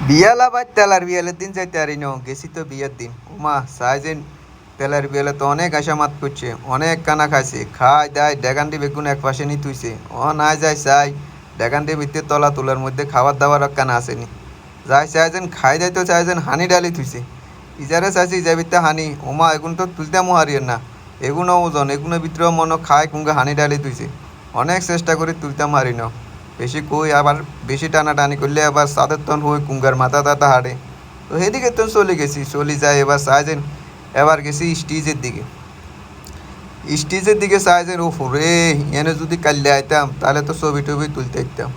বিয়ালা বা তেলার বিয়ালের দিন যাইতে আরি ন গেছি তো বিয়ের দিন উমা সাইজেন তেলার বিয়ালে তো অনেক আশামাত করছে অনেক কানা খাইছে খাই দায় ডেগান্ডি বেগুন এক পাশে নি তুইছে ও না যায় চাই ডেগান্ডি ভিত্তির তলা তুলার মধ্যে খাবার দাবার কানা আসেনি যাই চাইছেন খাই যাই তো চাইছেন হানি ডালি থুইছে ইজারে চাইছি যে ভিত্তে হানি ওমা এগুন তো তুলতে হারিয়ে না এগুনো ওজন এগুলো ভিতরে মনে খায় কুঙ্গে হানি ডালি তুইছে অনেক চেষ্টা করে তুলতাম হারি ন বেশি কই আবার বেশি টানাটানি করলে আবার সাদের তন হয়ে কুঙ্গার মাথা টাথা হাঁটে তো সেদিকে তো চলে গেছি চলে যায় এবার চাইছেন এবার গেছি স্টেজের দিকে চাইছেন ও রে এনে যদি কাল্লে আইতাম তাহলে তো ছবি টবি তুলতে আইতাম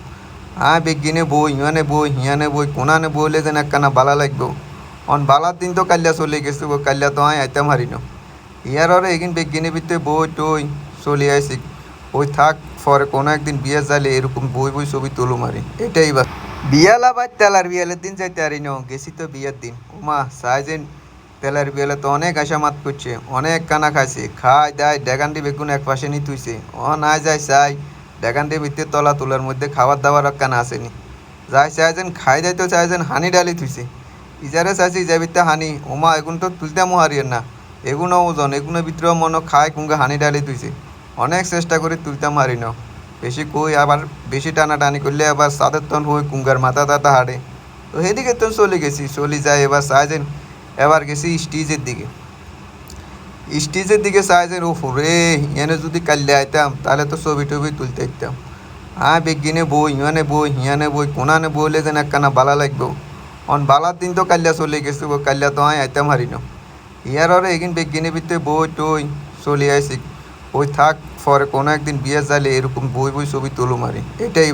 বেগিনে বই ইয়ানে বই হিয়ানে বই কোনানে বইলে যেন একখানা বালা লাগবো অন বালার দিন তো কাল্লা চলে গেছে কাল্লা তো আইতাম হারি ন ইয়ার আর এগিন বেগিনে ভিতরে বই টই চলে আইসি ওই থাক পরে কোনো একদিন বিয়ে যাইলে এরকম বই বই ছবি তুলো মারি এটাই বা বিয়ালা বা তেলার বিয়ালের দিন যাইতে আরি ন গেছি তো বিয়ের দিন উমা সাইজেন তেলার বিয়ালে তো অনেক আশামাত করছে অনেক কানা খাইছে খাই দায় ডেগান্ডি বেগুন এক পাশে নি তুইছে ও না যায় চাই ডেগান্ডি ভিত্তির তলা তুলার মধ্যে খাবার দাবার কানা আসেনি যাই চাইছেন খাই যাই তো চাইছেন হানি ডালি থুইছে ইজারে চাইছি যে ভিত্তে হানি ওমা এগুন তো তুলতে হারিয়ে না এগুনো ওজন এগুলো ভিতরে মনে খায় কুঙ্গে হানি ডালি তুইছে অনেক চেষ্টা করে তুলতাম হারি ন বেশি কই আবার বেশি টানাটানি করলে আবার সাদের তন হয়ে কুঙ্গার মাথা টাথা হাঁটে তো সেদিকে তো চলে গেছি চলে যায় এবার চাইছেন এবার গেছি স্টেজের দিকে চাইছেন ও রে এনে যদি কাল্লে আইতাম তাহলে তো ছবি টবি তুলতে আইতাম বেগিনে বই ইয়ানে বই হিয়ানে বই কোনানে বইলে যেন একখানা বালা লাগবো অন বালার দিন তো কাল্লা চলে গেছে কাল্লা তো আইতাম হারি ন ইয়ার আর এগিন বেগিনে ভিতরে বই টই চলে আইসি ওই থাক পরে কোনো একদিন বিয়ে যাইলে এরকম বই বই ছবি তুলো মারি এটাই বা